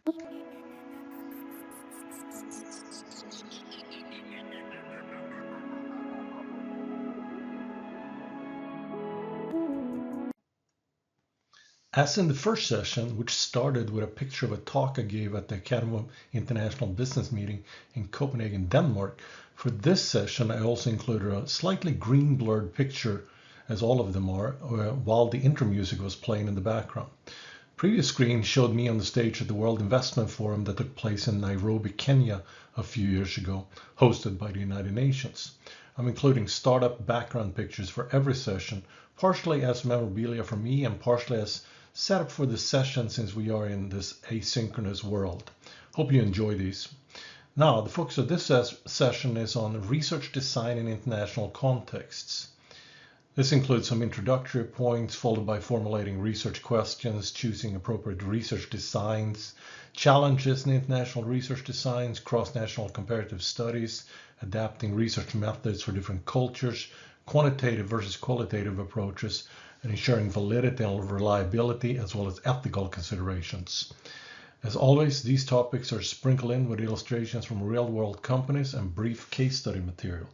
As in the first session, which started with a picture of a talk I gave at the Academy of International Business meeting in Copenhagen, Denmark, for this session I also included a slightly green blurred picture, as all of them are, while the intro music was playing in the background. Previous screen showed me on the stage at the World Investment Forum that took place in Nairobi, Kenya a few years ago, hosted by the United Nations. I'm including startup background pictures for every session, partially as memorabilia for me and partially as setup for the session since we are in this asynchronous world. Hope you enjoy these. Now, the focus of this session is on research design in international contexts. This includes some introductory points, followed by formulating research questions, choosing appropriate research designs, challenges in international research designs, cross-national comparative studies, adapting research methods for different cultures, quantitative versus qualitative approaches, and ensuring validity and reliability, as well as ethical considerations. As always, these topics are sprinkled in with illustrations from real-world companies and brief case study material.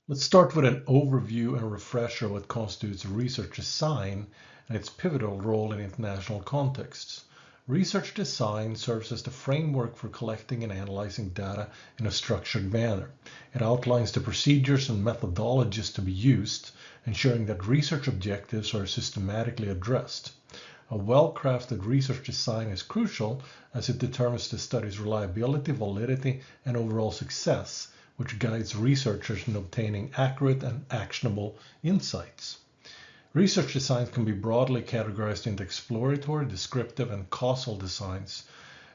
Let's start with an overview and refresher of what constitutes research design and its pivotal role in international contexts. Research design serves as the framework for collecting and analyzing data in a structured manner. It outlines the procedures and methodologies to be used, ensuring that research objectives are systematically addressed. A well-crafted research design is crucial as it determines the study's reliability, validity, and overall success, which guides researchers in obtaining accurate and actionable insights. Research designs can be broadly categorized into exploratory, descriptive, and causal designs.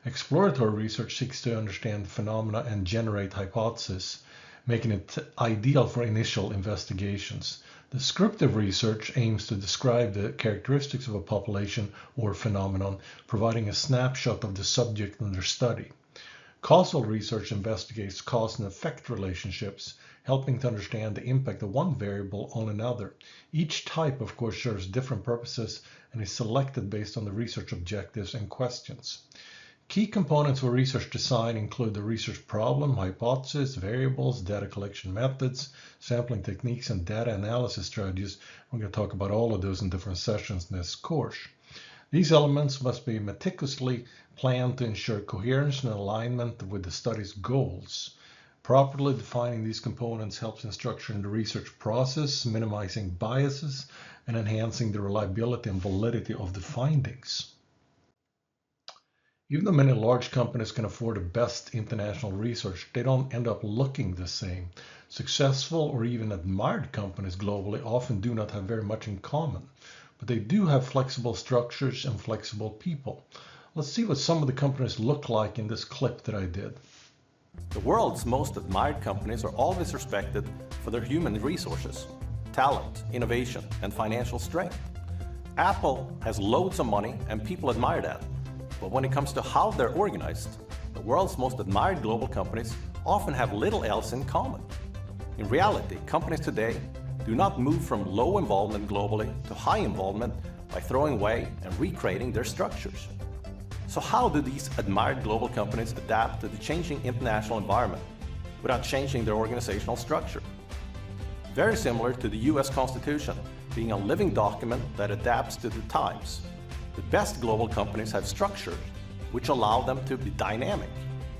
Exploratory research seeks to understand phenomena and generate hypotheses, making it ideal for initial investigations. Descriptive research aims to describe the characteristics of a population or phenomenon, providing a snapshot of the subject under study. Causal research investigates cause and effect relationships, helping to understand the impact of one variable on another. Each type, of course, serves different purposes and is selected based on the research objectives and questions. Key components for research design include the research problem, hypothesis, variables, data collection methods, sampling techniques, and data analysis strategies. We're going to talk about all of those in different sessions in this course. These elements must be meticulously planned to ensure coherence and alignment with the study's goals. Properly defining these components helps in structuring the research process, minimizing biases, and enhancing the reliability and validity of the findings. Even though many large companies can afford the best international research, they don't end up looking the same. Successful or even admired companies globally often do not have very much in common, but they do have flexible structures and flexible people. Let's see what some of the companies look like in this clip that I did. The world's most admired companies are always respected for their human resources, talent, innovation, and financial strength. Apple has loads of money and people admire that. But when it comes to how they're organized, the world's most admired global companies often have little else in common. In reality, companies today do not move from low involvement globally to high involvement by throwing away and recreating their structures. So how do these admired global companies adapt to the changing international environment without changing their organizational structure? Very similar to the US Constitution, being a living document that adapts to the times. The best global companies have structures which allow them to be dynamic.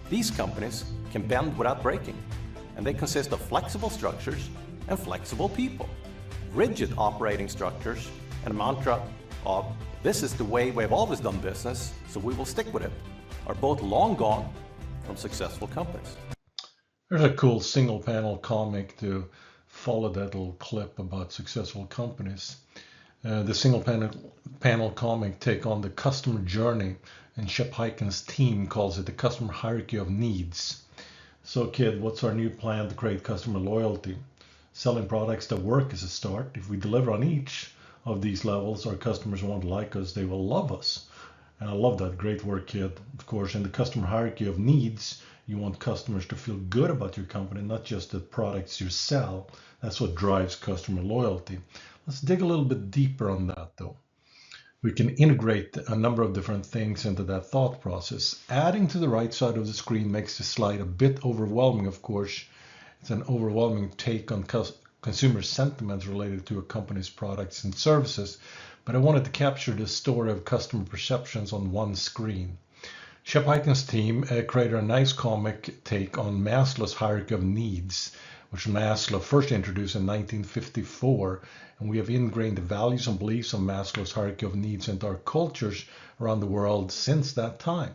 These companies can bend without breaking, and they consist of flexible structures and flexible people. Rigid operating structures and a mantra of "this is the way we have always done business, so we will stick with it," are both long gone from successful companies. There's a cool single panel comic to follow that little clip about successful companies. The single panel comic take on the customer journey, and Shep Hyken's team calls it the customer hierarchy of needs. So kid, what's our new plan to create customer loyalty? Selling products that work is a start. If we deliver on each of these levels, our customers won't like us, they will love us. And I love that. Great work, kid. Of course, in the customer hierarchy of needs, you want customers to feel good about your company, not just the products you sell. That's what drives customer loyalty. Let's dig a little bit deeper on that, though. We can integrate a number of different things into that thought process. Adding to the right side of the screen makes the slide a bit overwhelming, of course. It's an overwhelming take on consumer sentiments related to a company's products and services, but I wanted to capture the story of customer perceptions on one screen. Shep Hyken's team created a nice comic take on Maslow's hierarchy of needs, which Maslow first introduced in 1954, and we have ingrained the values and beliefs of Maslow's hierarchy of needs into our cultures around the world since that time.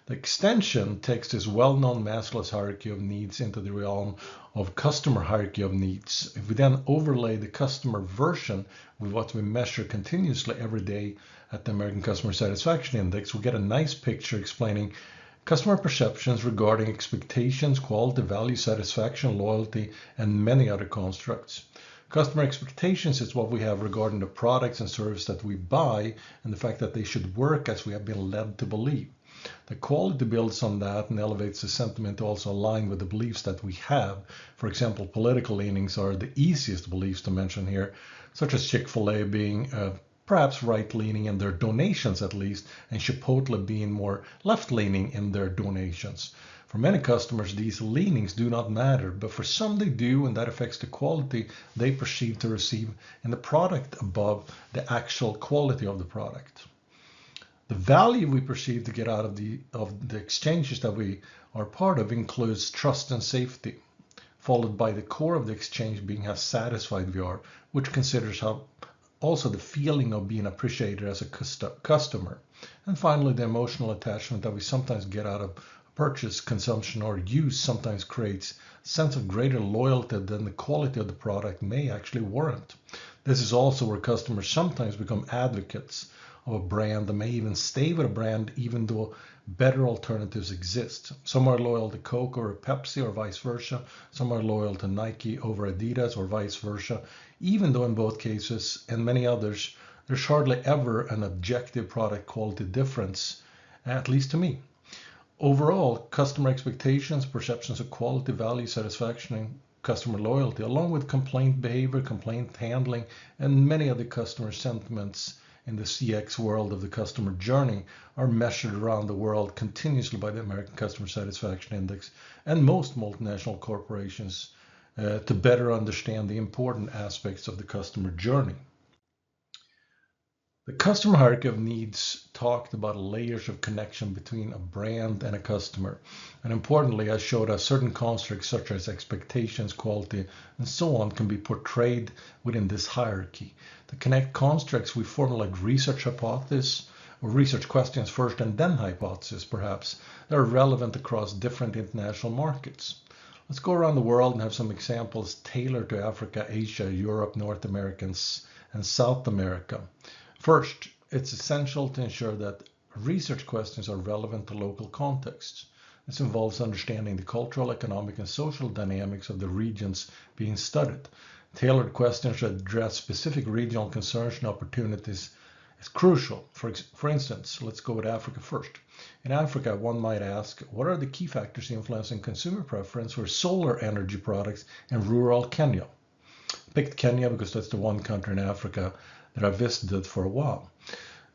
The extension takes this well-known Maslow's hierarchy of needs into the realm of customer hierarchy of needs. If we then overlay the customer version with what we measure continuously every day at the American Customer Satisfaction Index, we get a nice picture explaining customer perceptions regarding expectations, quality, value, satisfaction, loyalty, and many other constructs. Customer expectations is what we have regarding the products and services that we buy and the fact that they should work as we have been led to believe. The quality builds on that and elevates the sentiment to also align with the beliefs that we have. For example, political leanings are the easiest beliefs to mention here, such as Chick-fil-A being perhaps right-leaning in their donations at least, and Chipotle being more left-leaning in their donations. For many customers, these leanings do not matter, but for some they do, and that affects the quality they perceive to receive in the product above the actual quality of the product. The value we perceive to get out of the exchanges that we are part of includes trust and safety, followed by the core of the exchange being how satisfied we are, which considers how also the feeling of being appreciated as a customer. And finally, the emotional attachment that we sometimes get out of purchase, consumption, or use sometimes creates a sense of greater loyalty than the quality of the product may actually warrant. This is also where customers sometimes become advocates of a brand and may even stay with a brand even though better alternatives exist. Some are loyal to Coke over Pepsi or vice versa. Some are loyal to Nike over Adidas or vice versa, even though in both cases and many others, there's hardly ever an objective product quality difference, at least to me. Overall, customer expectations, perceptions of quality, value, satisfaction, and customer loyalty, along with complaint behavior, complaint handling, and many other customer sentiments in the CX world of the customer journey are measured around the world continuously by the American Customer Satisfaction Index and most multinational corporations to better understand the important aspects of the customer journey. The customer hierarchy of needs talked about layers of connection between a brand and a customer. And importantly, I showed how certain constructs such as expectations, quality, and so on can be portrayed within this hierarchy. To connect constructs, we formulate research hypotheses or research questions first and then hypotheses, perhaps, that are relevant across different international markets. Let's go around the world and have some examples tailored to Africa, Asia, Europe, North America, and South America. First, it's essential to ensure that research questions are relevant to local contexts. This involves understanding the cultural, economic, and social dynamics of the regions being studied. Tailored questions that address specific regional concerns and opportunities is crucial. For instance, let's go with Africa first. In Africa, one might ask, what are the key factors influencing consumer preference for solar energy products in rural Kenya? I picked Kenya because that's the one country in Africa that I visited for a while.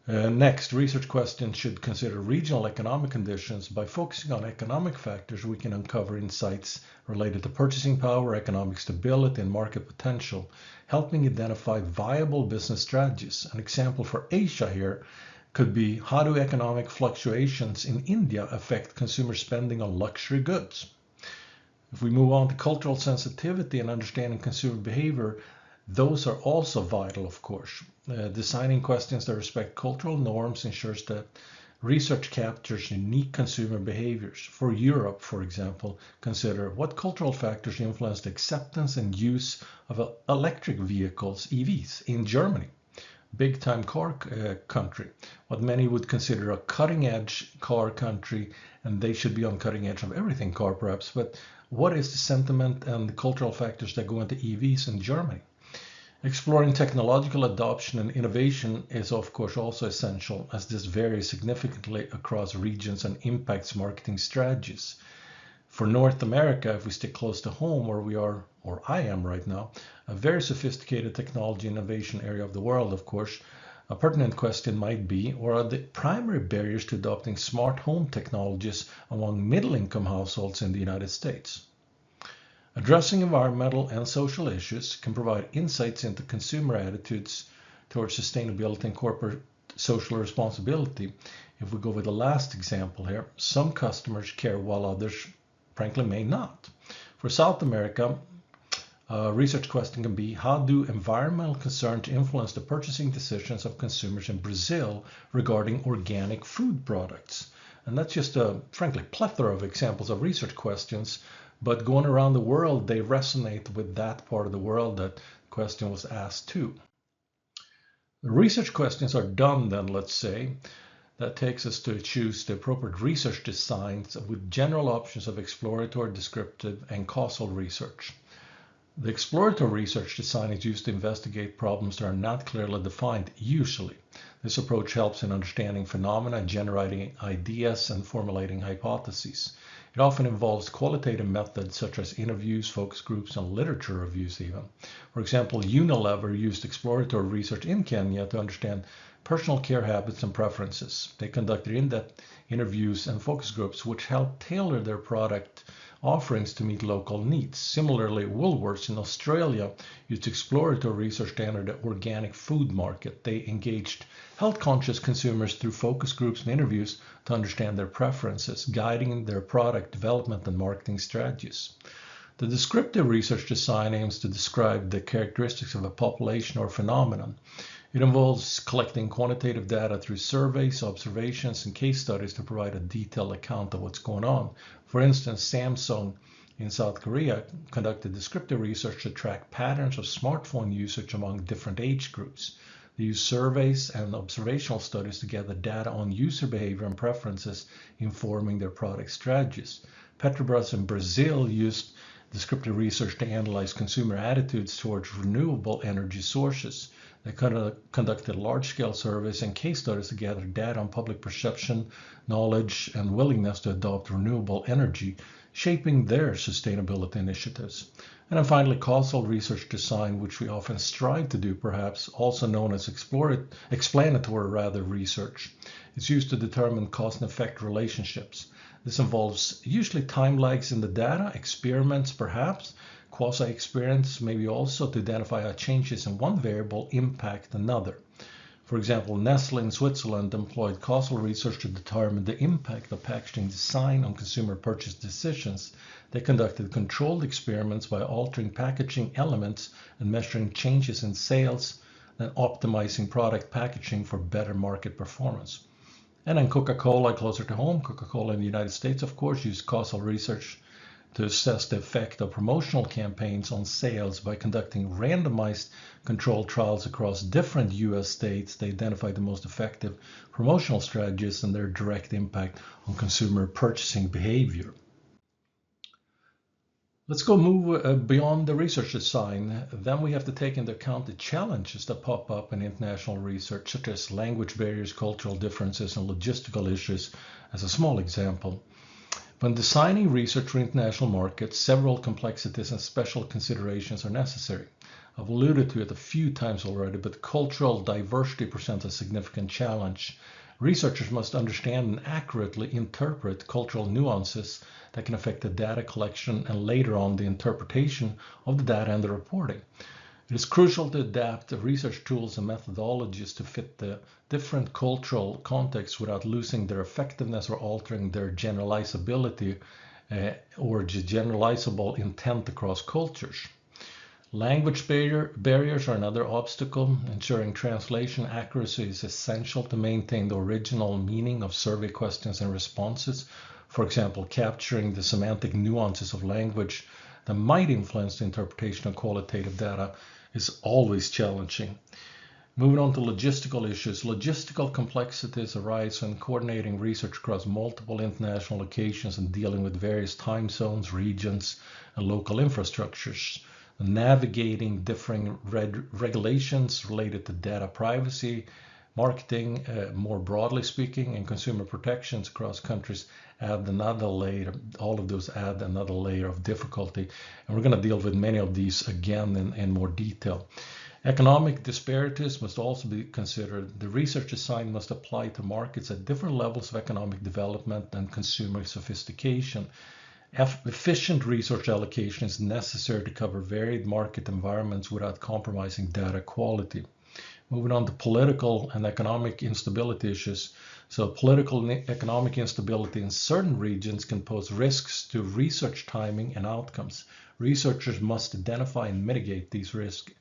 Next, research questions should consider regional economic conditions. By focusing on economic factors, we can uncover insights related to purchasing power, economic stability, and market potential, helping identify viable business strategies. An example for Asia here could be, how do economic fluctuations in India affect consumer spending on luxury goods? If we move on to cultural sensitivity and understanding consumer behavior, those are also vital, of course. Designing questions that respect cultural norms ensures that research captures unique consumer behaviors. For Europe, for example, consider what cultural factors influence the acceptance and use of electric vehicles, EVs, in Germany, big-time car country, what many would consider a cutting-edge car country, and they should be on cutting edge of everything car perhaps, but what is the sentiment and the cultural factors that go into EVs in Germany? Exploring technological adoption and innovation is of course also essential, as this varies significantly across regions and impacts marketing strategies. For North America, if we stick close to home, where we are, or I am right now, a very sophisticated technology innovation area of the world, of course, A pertinent question might be, what are the primary barriers to adopting smart home technologies among middle-income households in the United States? Addressing environmental and social issues can provide insights into consumer attitudes towards sustainability and corporate social responsibility. If we go with the last example here, some customers care while others frankly may not. For South America, a research question can be, how do environmental concerns influence the purchasing decisions of consumers in Brazil regarding organic food products? And that's just a frankly plethora of examples of research questions, but going around the world, they resonate with that part of the world that the question was asked to. The research questions are done then, let's say. That takes us to choose the appropriate research designs with general options of exploratory, descriptive, and causal research. The exploratory research design is used to investigate problems that are not clearly defined, usually. This approach helps in understanding phenomena, generating ideas, and formulating hypotheses. It often involves qualitative methods such as interviews, focus groups, and literature reviews even. For example, Unilever used exploratory research in Kenya to understand personal care habits and preferences. They conducted in-depth interviews and focus groups which helped tailor their product offerings to meet local needs. Similarly, Woolworths in Australia used exploratory research to enter the organic food market. They engaged health-conscious consumers through focus groups and interviews to understand their preferences, guiding their product development and marketing strategies. The descriptive research design aims to describe the characteristics of a population or phenomenon. It involves collecting quantitative data through surveys, observations, and case studies to provide a detailed account of what's going on. For instance, Samsung in South Korea conducted descriptive research to track patterns of smartphone usage among different age groups. They used surveys and observational studies to gather data on user behavior and preferences, informing their product strategies. Petrobras in Brazil used descriptive research to analyze consumer attitudes towards renewable energy sources. They conducted large-scale surveys and case studies to gather data on public perception, knowledge, and willingness to adopt renewable energy, shaping their sustainability initiatives. And then finally, causal research design, which we often strive to do perhaps, also known as explanatory research. It's used to determine cause and effect relationships. This involves usually time lags in the data, experiments perhaps, quasi-experience maybe also to identify how changes in one variable impact another. For example, Nestle in Switzerland employed causal research to determine the impact of packaging design on consumer purchase decisions. They conducted controlled experiments by altering packaging elements and measuring changes in sales, then optimizing product packaging for better market performance. And then Coca-Cola, closer to home, Coca-Cola in the United States, of course, used causal research to assess the effect of promotional campaigns on sales by conducting randomized controlled trials across different US states. They identified the most effective promotional strategies and their direct impact on consumer purchasing behavior. Let's move beyond the research design. Then we have to take into account the challenges that pop up in international research, such as language barriers, cultural differences, and logistical issues, as a small example. When designing research for international markets, several complexities and special considerations are necessary. I've alluded to it a few times already, but cultural diversity presents a significant challenge. Researchers must understand and accurately interpret cultural nuances that can affect the data collection and later on the interpretation of the data and the reporting. It is crucial to adapt the research tools and methodologies to fit the different cultural contexts without losing their effectiveness or altering their generalizability or generalizable intent across cultures. Language barriers are another obstacle. Ensuring translation accuracy is essential to maintain the original meaning of survey questions and responses. For example, capturing the semantic nuances of language that might influence the interpretation of qualitative data is always challenging. Moving on to logistical issues. Logistical complexities arise when coordinating research across multiple international locations and dealing with various time zones, regions, and local infrastructures. Navigating differing regulations related to data privacy, marketing, more broadly speaking, and consumer protections across countries add another layer. All of those add another layer of difficulty. And we're going to deal with many of these again in more detail. Economic disparities must also be considered. The research design must apply to markets at different levels of economic development and consumer sophistication. Efficient resource allocation is necessary to cover varied market environments without compromising data quality. Moving on to political and economic instability issues. So political and economic instability in certain regions can pose risks to research timing and outcomes. Researchers must identify and mitigate these risks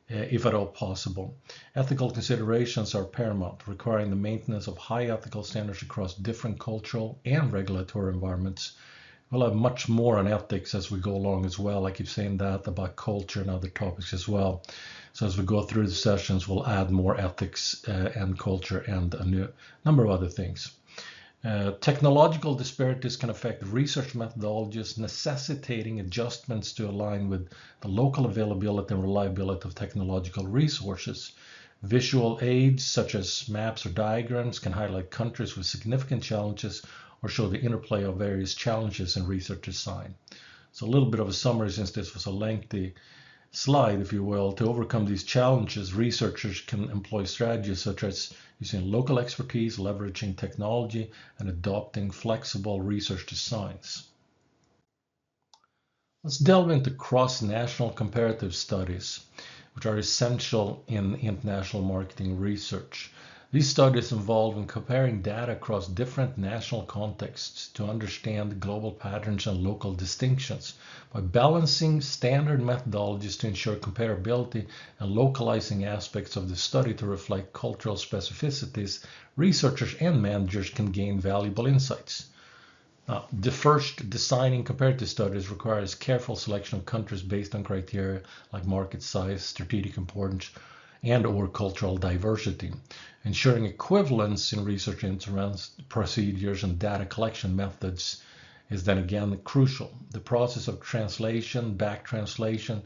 if at all possible. Ethical considerations are paramount, requiring the maintenance of high ethical standards across different cultural and regulatory environments. We'll have much more on ethics as we go along as well. I keep saying that about culture and other topics as well. So as we go through the sessions, we'll add more ethics and culture and a number of other things. Technological disparities can affect research methodologies, necessitating adjustments to align with the local availability and reliability of technological resources. Visual aids such as maps or diagrams can highlight countries with significant challenges or show the interplay of various challenges in research design. So a little bit of a summary, since this was a lengthy slide, if you will. To overcome these challenges, researchers can employ strategies such as using local expertise, leveraging technology, and adopting flexible research designs. Let's delve into cross-national comparative studies, which are essential in international marketing research. These studies involve in comparing data across different national contexts to understand global patterns and local distinctions. By balancing standard methodologies to ensure comparability and localizing aspects of the study to reflect cultural specificities, researchers and managers can gain valuable insights. The first, designing comparative studies, requires careful selection of countries based on criteria like market size, strategic importance, and/or cultural diversity. Ensuring equivalence in research instruments, procedures, and data collection methods is then again crucial. The process of translation, back translation,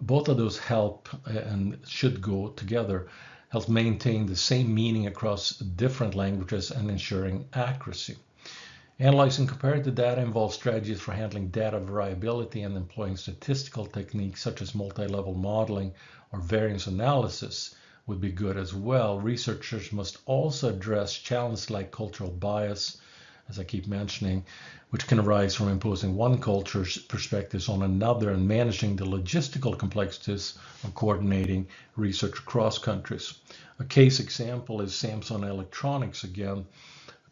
both of those help and should go together, help maintain the same meaning across different languages and ensuring accuracy. Analyzing comparative data involves strategies for handling data variability and employing statistical techniques such as multi-level modeling or variance analysis would be good as well. Researchers must also address challenges like cultural bias, as I keep mentioning, which can arise from imposing one culture's perspectives on another and managing the logistical complexities of coordinating research across countries. A case example is Samsung Electronics again,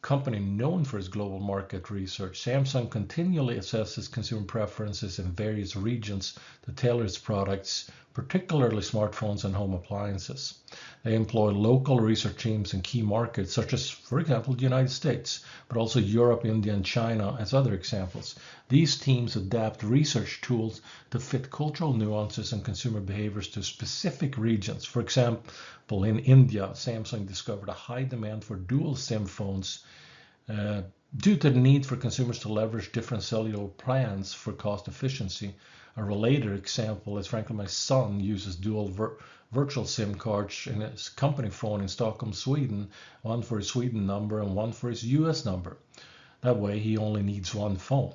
company known for its global market research. Samsung continually assesses consumer preferences in various regions to tailor its products, particularly smartphones and home appliances. They employ local research teams in key markets such as, for example, the United States, but also Europe, India, and China as other examples. These teams adapt research tools to fit cultural nuances and consumer behaviors to specific regions. For example, in India, Samsung discovered a high demand for dual SIM phones due to the need for consumers to leverage different cellular plans for cost efficiency. A related example is, frankly, my son uses dual virtual SIM cards in his company phone in Stockholm, Sweden, one for his Sweden number and one for his US number. That way he only needs one phone.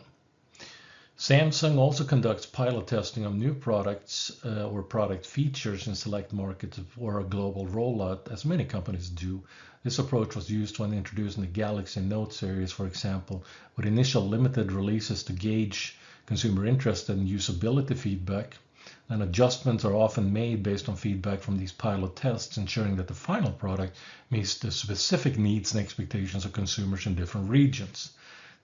Samsung also conducts pilot testing of new products or product features in select markets for a global rollout, as many companies do. This approach was used when introducing the Galaxy Note series, for example, with initial limited releases to gauge consumer interest and usability feedback. And adjustments are often made based on feedback from these pilot tests, ensuring that the final product meets the specific needs and expectations of consumers in different regions.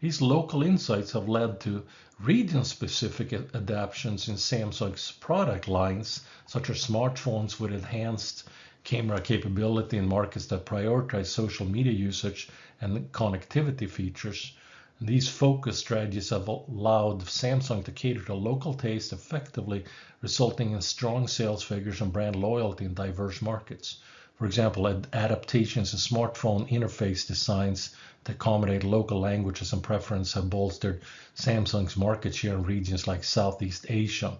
These local insights have led to region-specific adaptations in Samsung's product lines, such as smartphones with enhanced camera capability in markets that prioritize social media usage and connectivity features. And these focus strategies have allowed Samsung to cater to local taste effectively, resulting in strong sales figures and brand loyalty in diverse markets. For example, adaptations in smartphone interface designs to accommodate local languages and preferences have bolstered Samsung's market share in regions like Southeast Asia.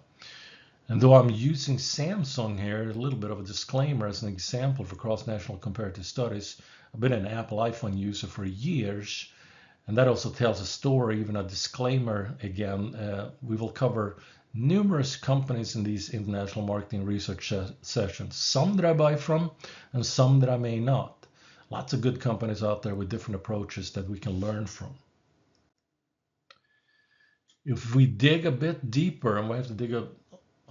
And though I'm using Samsung here, a little bit of a disclaimer as an example for cross-national comparative studies, I've been an Apple iPhone user for years, and that also tells a story, even a disclaimer again. We will cover numerous companies in these international marketing research sessions, some that I buy from and some that I may not. Lots of good companies out there with different approaches that we can learn from. If we dig a bit deeper, and we have to dig a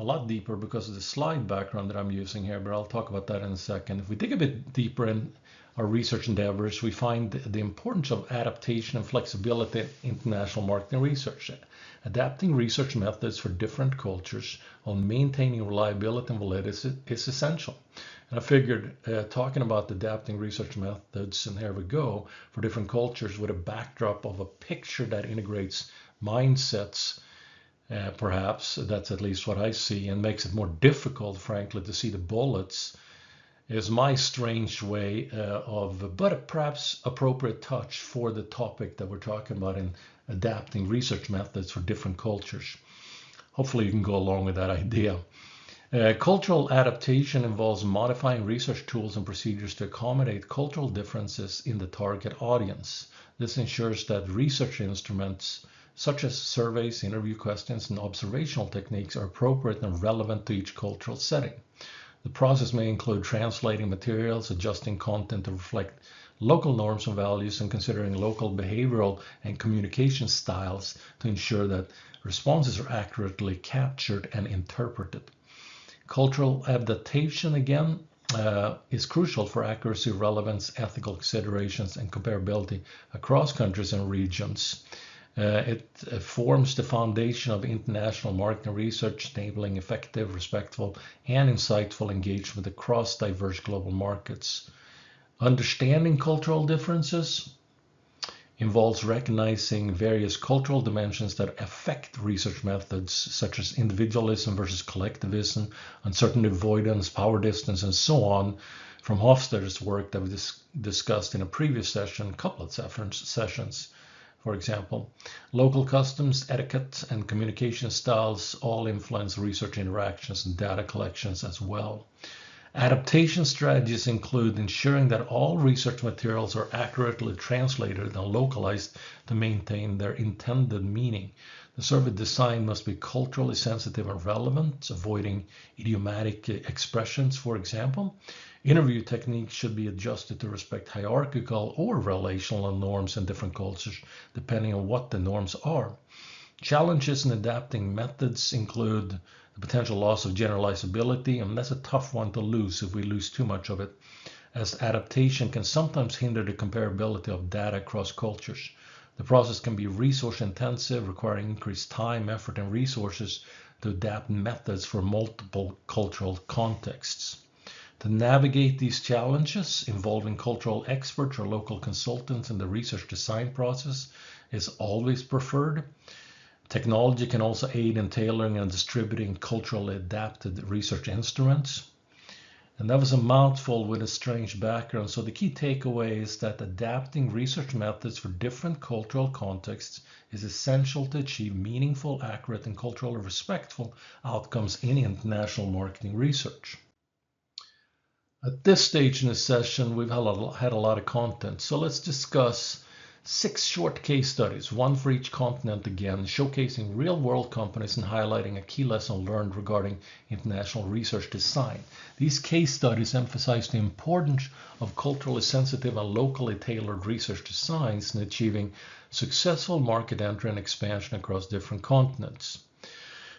lot deeper because of the slide background that I'm using here, but I'll talk about that in a second. If we dig a bit deeper in our research endeavors, we find the importance of adaptation and flexibility in international marketing research. Adapting research methods for different cultures while maintaining reliability and validity is essential. And I figured talking about adapting research methods, and here we go, for different cultures with a backdrop of a picture that integrates mindsets, perhaps, that's at least what I see, and makes it more difficult, frankly, to see the bullets, is my strange way but perhaps appropriate touch for the topic that we're talking about in adapting research methods for different cultures. Hopefully you can go along with that idea. Cultural adaptation involves modifying research tools and procedures to accommodate cultural differences in the target audience. This ensures that research instruments such as surveys, interview questions, and observational techniques are appropriate and relevant to each cultural setting. The process may include translating materials, adjusting content to reflect local norms and values, and considering local behavioral and communication styles to ensure that responses are accurately captured and interpreted. Cultural adaptation, again, is crucial for accuracy, relevance, ethical considerations, and comparability across countries and regions. It forms the foundation of international marketing research, enabling effective, respectful, and insightful engagement across diverse global markets. Understanding cultural differences involves recognizing various cultural dimensions that affect research methods, such as individualism versus collectivism, uncertainty avoidance, power distance, and so on, from Hofstadter's work that we discussed in a previous session, a couple of sessions. For example, local customs, etiquette, and communication styles all influence research interactions and data collections as well. Adaptation strategies include ensuring that all research materials are accurately translated and localized to maintain their intended meaning. The survey design must be culturally sensitive and relevant, avoiding idiomatic expressions, for example. Interview techniques should be adjusted to respect hierarchical or relational norms in different cultures, depending on what the norms are. Challenges in adapting methods include the potential loss of generalizability, and that's a tough one to lose if we lose too much of it, as adaptation can sometimes hinder the comparability of data across cultures. The process can be resource intensive, requiring increased time, effort, and resources to adapt methods for multiple cultural contexts. To navigate these challenges, involving cultural experts or local consultants in the research design process is always preferred. Technology can also aid in tailoring and distributing culturally adapted research instruments. And that was a mouthful with a strange background. So the key takeaway is that adapting research methods for different cultural contexts is essential to achieve meaningful, accurate, and culturally respectful outcomes in international marketing research. At this stage in the session, we've had a lot of content. So let's discuss 6 short case studies, one for each continent again, showcasing real-world companies and highlighting a key lesson learned regarding international research design. These case studies emphasize the importance of culturally sensitive and locally tailored research designs in achieving successful market entry and expansion across different continents.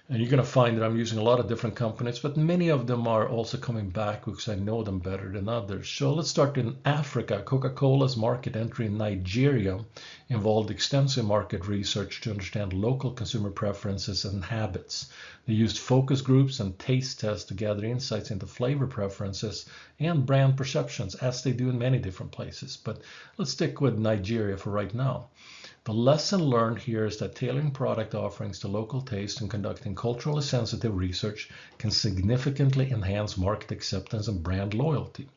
And you're going to find that I'm using a lot of different companies, but many of them are also coming back because I know them better than others. So let's start in Africa. Coca-Cola's market entry in Nigeria involved extensive market research to understand local consumer preferences and habits. They used focus groups and taste tests to gather insights into flavor preferences and brand perceptions, as they do in many different places. But let's stick with Nigeria for right now. The lesson learned here is that tailoring product offerings to local taste and conducting culturally sensitive research can significantly enhance market acceptance and brand loyalty.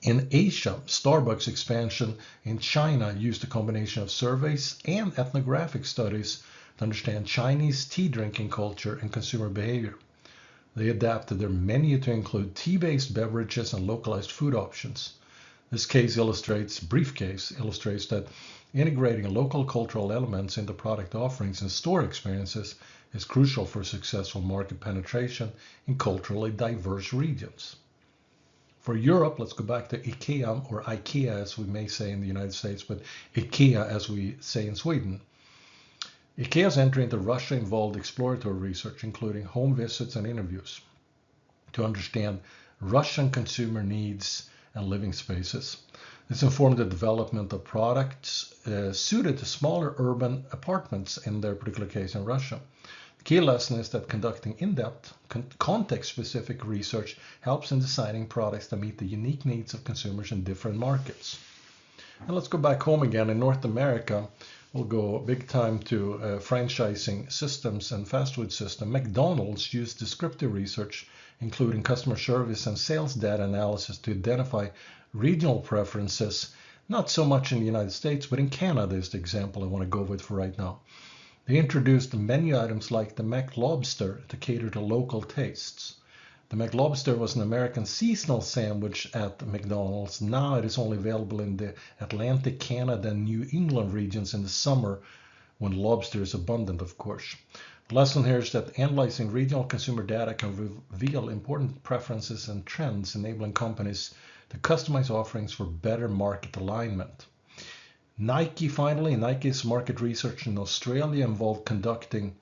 In Asia, Starbucks' expansion in China used a combination of surveys and ethnographic studies to understand Chinese tea drinking culture and consumer behavior. They adapted their menu to include tea-based beverages and localized food options. This brief case illustrates that integrating local cultural elements into product offerings and store experiences is crucial for successful market penetration in culturally diverse regions. For Europe, let's go back to IKEA, or IKEA as we may say in the United States, but IKEA as we say in Sweden. IKEA's entry into Russia involved exploratory research, including home visits and interviews, to understand Russian consumer needs and living spaces. This informed the development of products suited to smaller urban apartments in their particular case in Russia. The key lesson is that conducting in-depth, context-specific research helps in designing products that meet the unique needs of consumers in different markets. And let's go back home again. In North America, we'll go big time to franchising systems and fast food system. McDonald's used descriptive research, including customer service and sales data analysis, to identify regional preferences, not so much in the United States, but in Canada is the example I want to go with for right now. They introduced menu items like the McLobster to cater to local tastes. The McLobster was an American seasonal sandwich at McDonald's. Now it is only available in the Atlantic Canada and New England regions in the summer, when lobster is abundant, of course. The lesson here is that analyzing regional consumer data can reveal important preferences and trends, enabling companies to customize offerings for better market alignment. Nike's market research in Australia involved conducting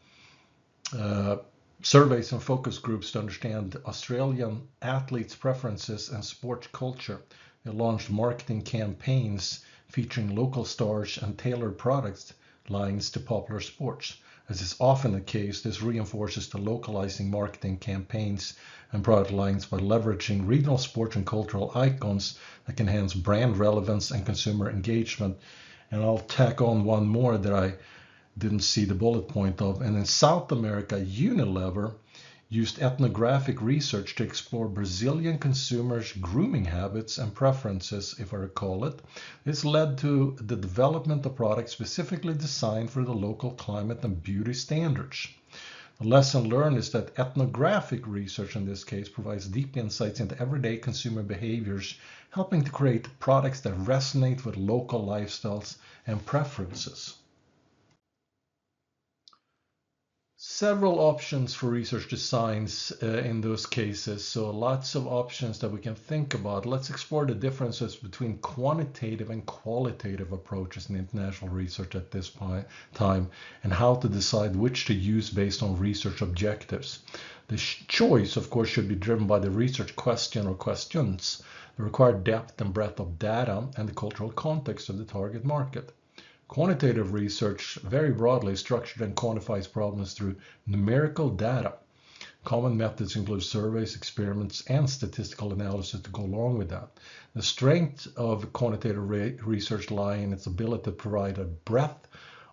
surveys and focus groups to understand Australian athletes' preferences and sports culture. They launched marketing campaigns featuring local stars and tailored product lines to popular sports. As is often the case, this reinforces the localizing marketing campaigns and product lines by leveraging regional sports and cultural icons that can enhance brand relevance and consumer engagement. And I'll tack on one more that I didn't see the bullet point of. And in South America, Unilever used ethnographic research to explore Brazilian consumers' grooming habits and preferences, if I recall it. This led to the development of products specifically designed for the local climate and beauty standards. The lesson learned is that ethnographic research in this case provides deep insights into everyday consumer behaviors, helping to create products that resonate with local lifestyles and preferences. Several options for research designs in those cases, so lots of options that we can think about. Let's explore the differences between quantitative and qualitative approaches in international research at this time, and how to decide which to use based on research objectives. The choice, of course, should be driven by the research question or questions, the required depth and breadth of data, and the cultural context of the target market. Quantitative research, very broadly, structured and quantifies problems through numerical data. Common methods include surveys, experiments, and statistical analysis to go along with that. The strength of quantitative research lies in its ability to provide a breadth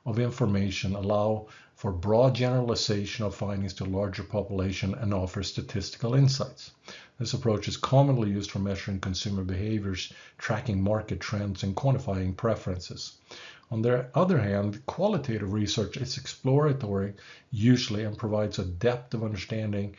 of information, allow for broad generalization of findings to a larger population, and offer statistical insights. This approach is commonly used for measuring consumer behaviors, tracking market trends, and quantifying preferences. On the other hand, qualitative research is exploratory usually and provides a depth of understanding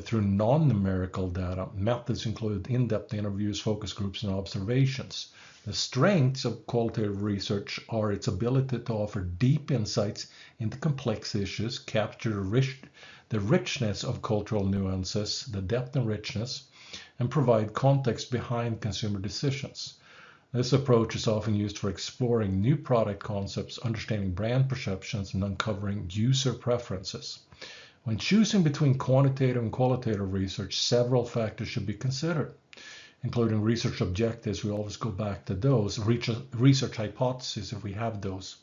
through non-numerical data. Methods include in-depth interviews, focus groups, and observations. The strengths of qualitative research are its ability to offer deep insights into complex issues, capture the richness of cultural nuances, the depth and richness, and provide context behind consumer decisions. This approach is often used for exploring new product concepts, understanding brand perceptions, and uncovering user preferences. When choosing between quantitative and qualitative research, several factors should be considered, including research objectives. We always go back to those, research hypotheses if we have those.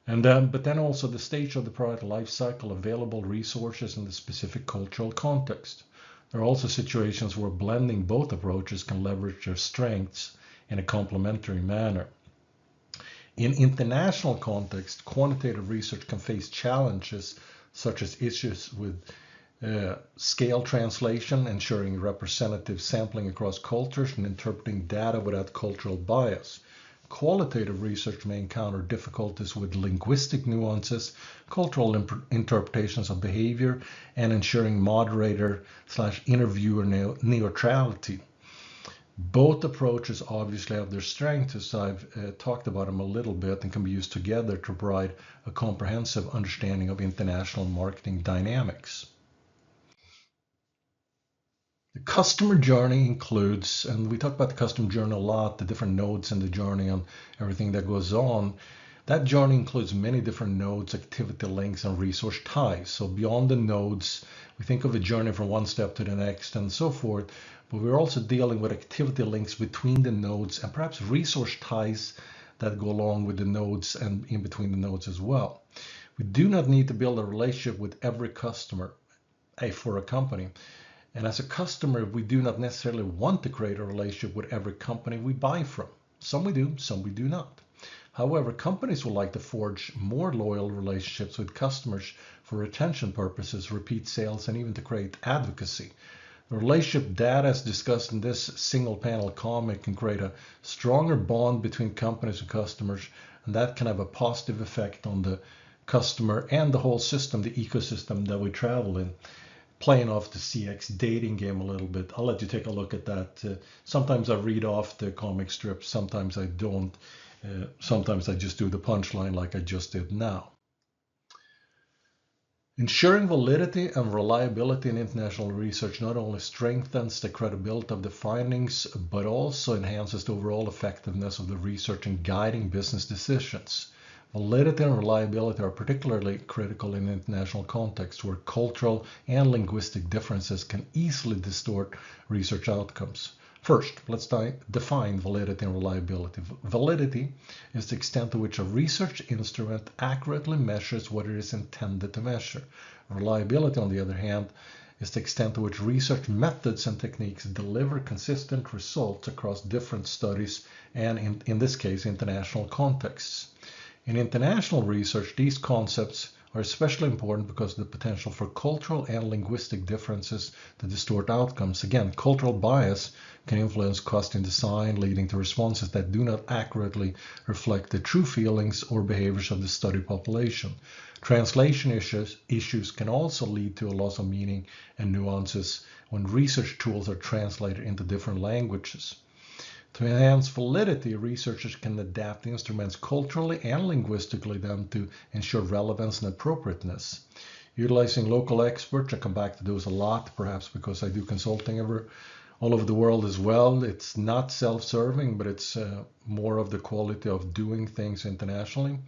But then also the stage of the product life cycle, available resources, and the specific cultural context. There are also situations where blending both approaches can leverage their strengths in a complementary manner. In international context, quantitative research can face challenges such as issues with scale translation, ensuring representative sampling across cultures, and interpreting data without cultural bias. Qualitative research may encounter difficulties with linguistic nuances, cultural interpretations of behavior, and ensuring moderator/interviewer neutrality. Both approaches obviously have their strengths, as I've talked about them a little bit, and can be used together to provide a comprehensive understanding of international marketing dynamics. The customer journey includes, and we talk about the customer journey a lot, the different nodes in the journey and everything that goes on. That journey includes many different nodes, activity links, and resource ties. So beyond the nodes, we think of a journey from one step to the next and so forth, but we're also dealing with activity links between the nodes and perhaps resource ties that go along with the nodes and in between the nodes as well. We do not need to build a relationship with every customer for a company. And as a customer, we do not necessarily want to create a relationship with every company we buy from. Some we do, some we do not. However, companies would like to forge more loyal relationships with customers for retention purposes, repeat sales, and even to create advocacy. The relationship data, as discussed in this single panel comic, can create a stronger bond between companies and customers, and that can have a positive effect on the customer and the whole system, the ecosystem that we travel in. Playing off the CX dating game a little bit. I'll let you take a look at that. Sometimes I read off the comic strips, sometimes I don't. Sometimes I just do the punchline like I just did now. Ensuring validity and reliability in international research not only strengthens the credibility of the findings, but also enhances the overall effectiveness of the research in guiding business decisions. Validity and reliability are particularly critical in international contexts where cultural and linguistic differences can easily distort research outcomes. First, let's define validity and reliability. Validity is the extent to which a research instrument accurately measures what it is intended to measure. Reliability, on the other hand, is the extent to which research methods and techniques deliver consistent results across different studies and, in this case, international contexts. In international research, these concepts are especially important because of the potential for cultural and linguistic differences to distort outcomes. Again, cultural bias can influence question design, leading to responses that do not accurately reflect the true feelings or behaviors of the study population. Translation issues can also lead to a loss of meaning and nuances when research tools are translated into different languages. To enhance validity, researchers can adapt instruments culturally and linguistically then to ensure relevance and appropriateness. Utilizing local experts, I come back to those a lot, perhaps because I do consulting all over the world as well. It's not self-serving, but it's more of the quality of doing things internationally.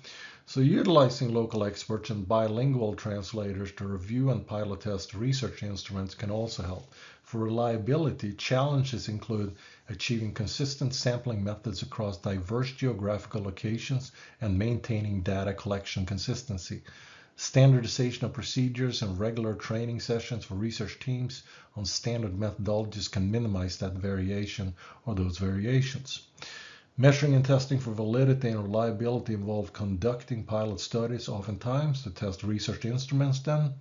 So utilizing local experts and bilingual translators to review and pilot test research instruments can also help. For reliability, challenges include achieving consistent sampling methods across diverse geographical locations and maintaining data collection consistency. Standardization of procedures and regular training sessions for research teams on standard methodologies can minimize that variation or those variations. Measuring and testing for validity and reliability involve conducting pilot studies oftentimes to test research instruments then.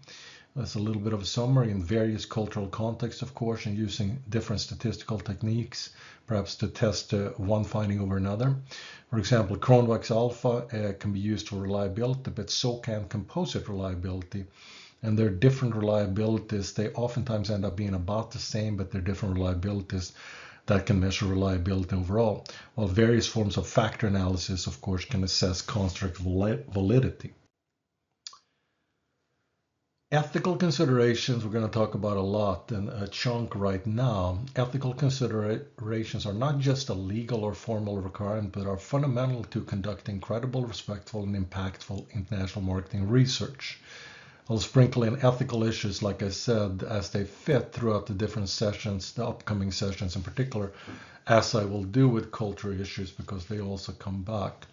That's a little bit of a summary in various cultural contexts, of course, and using different statistical techniques, perhaps to test one finding over another. For example, Cronbach's alpha can be used for reliability, but so can composite reliability. And their different reliabilities, they oftentimes end up being about the same, but they're different reliabilities that can measure reliability overall. While various forms of factor analysis, of course, can assess construct validity. Ethical considerations we're going to talk about a lot and a chunk right now. Ethical considerations are not just a legal or formal requirement, but are fundamental to conducting credible, respectful, and impactful international marketing research. I'll sprinkle in ethical issues, like I said, as they fit throughout the different sessions, the upcoming sessions in particular, as I will do with culture issues, because they also come back.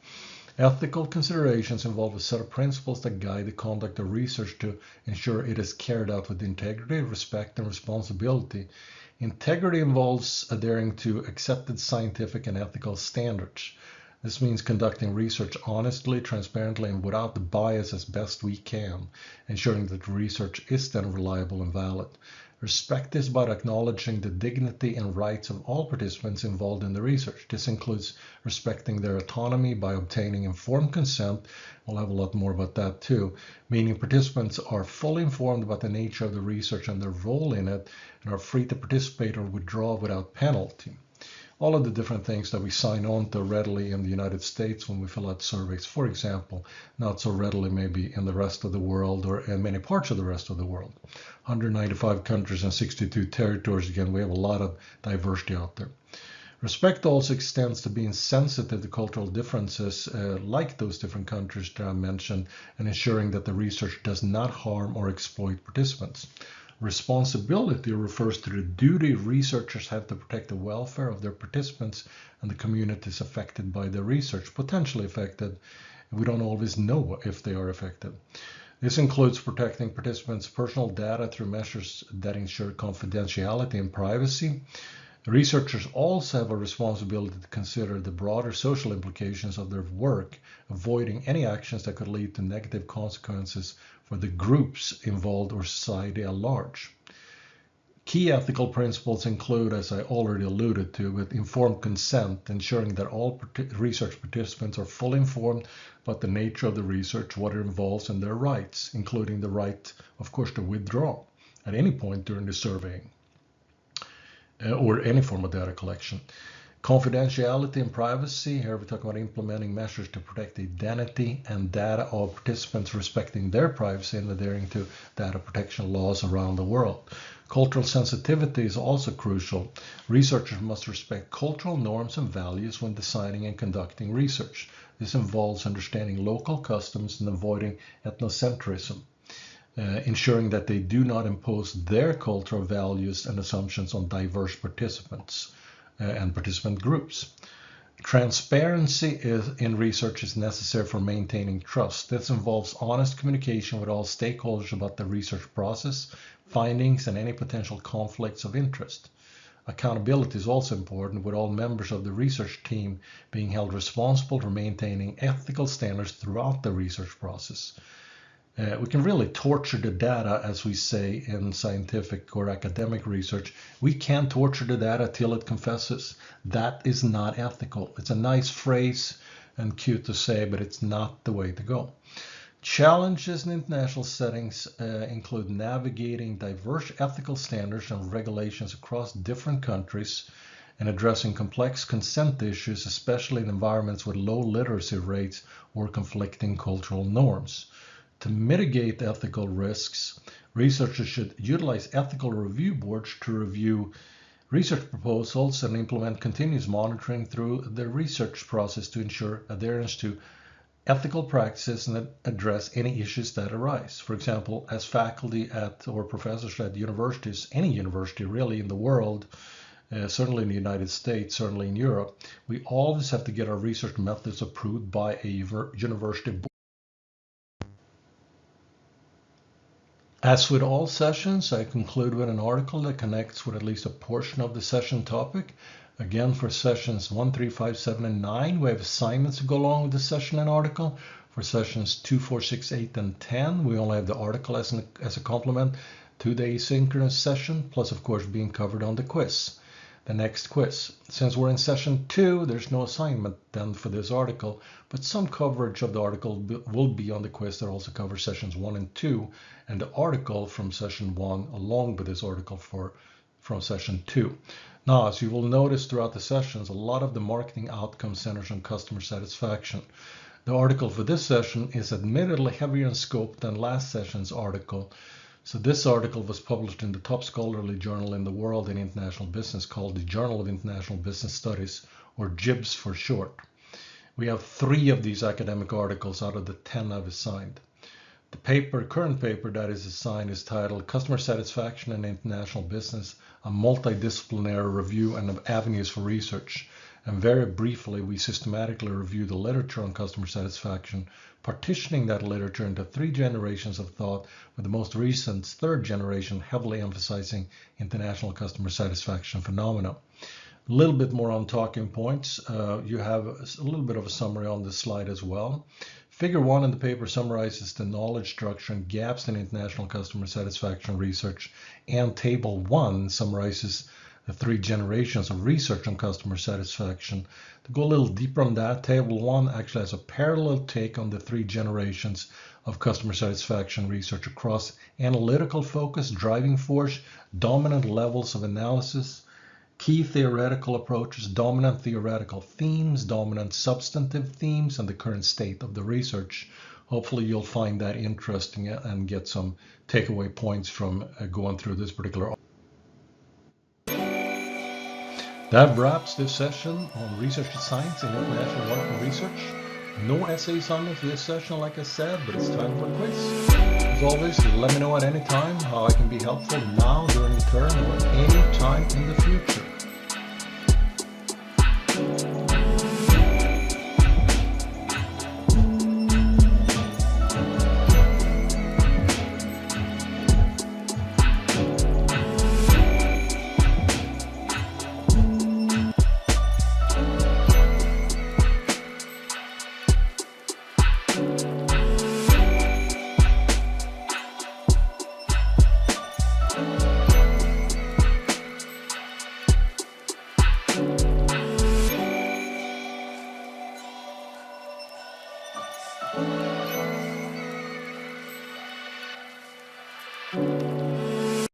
Ethical considerations involve a set of principles that guide the conduct of research to ensure it is carried out with integrity, respect, and responsibility. Integrity involves adhering to accepted scientific and ethical standards. This means conducting research honestly, transparently, and without bias as best we can, ensuring that the research is then reliable and valid. Respect is about acknowledging the dignity and rights of all participants involved in the research. This includes respecting their autonomy by obtaining informed consent. We'll have a lot more about that too, meaning participants are fully informed about the nature of the research and their role in it and are free to participate or withdraw without penalty. all of the different things that we sign on to readily in the United States when we fill out surveys, for example, not so readily maybe in the rest of the world or in many parts of the rest of the world. 195 countries and 62 territories. Again, we have a lot of diversity out there. Respect also extends to being sensitive to cultural differences like those different countries that I mentioned, and ensuring that the research does not harm or exploit participants. Responsibility refers to the duty researchers have to protect the welfare of their participants and the communities affected by their research, potentially affected. We don't always know if they are affected. This includes protecting participants' personal data through measures that ensure confidentiality and privacy. Researchers also have a responsibility to consider the broader social implications of their work, avoiding any actions that could lead to negative consequences for the groups involved or society at large. Key ethical principles include, as I already alluded to, with informed consent, ensuring that all research participants are fully informed about the nature of the research, what it involves, and their rights, including the right, of course, to withdraw at any point during the surveying or any form of data collection. Confidentiality and privacy. Here we talk about implementing measures to protect the identity and data of participants, respecting their privacy and adhering to data protection laws around the world. Cultural sensitivity is also crucial. Researchers must respect cultural norms and values when designing and conducting research. This involves understanding local customs and avoiding ethnocentrism, ensuring that they do not impose their cultural values and assumptions on diverse participants and participant groups. Transparency in research is necessary for maintaining trust. This involves honest communication with all stakeholders about the research process, findings, and any potential conflicts of interest. Accountability is also important, with all members of the research team being held responsible for maintaining ethical standards throughout the research process. We can really torture the data, as we say in scientific or academic research. We can torture the data till it confesses. That is not ethical. It's a nice phrase and cute to say, but it's not the way to go. Challenges in international settings include navigating diverse ethical standards and regulations across different countries and addressing complex consent issues, especially in environments with low literacy rates or conflicting cultural norms. To mitigate ethical risks, researchers should utilize ethical review boards to review research proposals and implement continuous monitoring through the research process to ensure adherence to ethical practices and address any issues that arise. For example, as faculty or professors at universities, any university really in the world, certainly in the United States, certainly in Europe, we always have to get our research methods approved by a university board. As with all sessions, I conclude with an article that connects with at least a portion of the session topic. Again, for sessions 1, 3, 5, 7, and 9, we have assignments to go along with the session and article. For sessions 2, 4, 6, 8, and 10, we only have the article as a complement to the asynchronous session, plus of course being covered on the quiz, the next quiz. Since we're in session 2, there's no assignment then for this article, but some coverage of the article will be on the quiz that also covers sessions 1 and 2, and the article from session 1 along with this article from session 2. Now, as you will notice throughout the sessions, a lot of the marketing outcome centers on customer satisfaction. The article for this session is admittedly heavier in scope than last session's article. So this article was published in the top scholarly journal in the world in international business called the Journal of International Business Studies, or JIBS for short. We have 3 of these academic articles out of the 10 I've assigned. The current paper that is assigned is titled Customer Satisfaction in International Business, a Multidisciplinary Review and Avenues for Research. And very briefly, we systematically review the literature on customer satisfaction, partitioning that literature into 3 generations of thought, with the most recent 3rd generation heavily emphasizing international customer satisfaction phenomena. A little bit more on talking points. You have a little bit of a summary on this slide as well. Figure 1 in the paper summarizes the knowledge structure and gaps in international customer satisfaction research, and Table 1 summarizes the 3 generations of research on customer satisfaction. To go a little deeper on that, Table 1 actually has a parallel take on the 3 generations of customer satisfaction research across analytical focus, driving force, dominant levels of analysis, key theoretical approaches, dominant theoretical themes, dominant substantive themes, and the current state of the research. Hopefully you'll find that interesting and get some takeaway points from going through this particular. That wraps this session on research science and international working research. No essay assignment for this session, like I said, but it's time for a quiz. As always, let me know at any time how I can be helpful now during the term or any time in the future.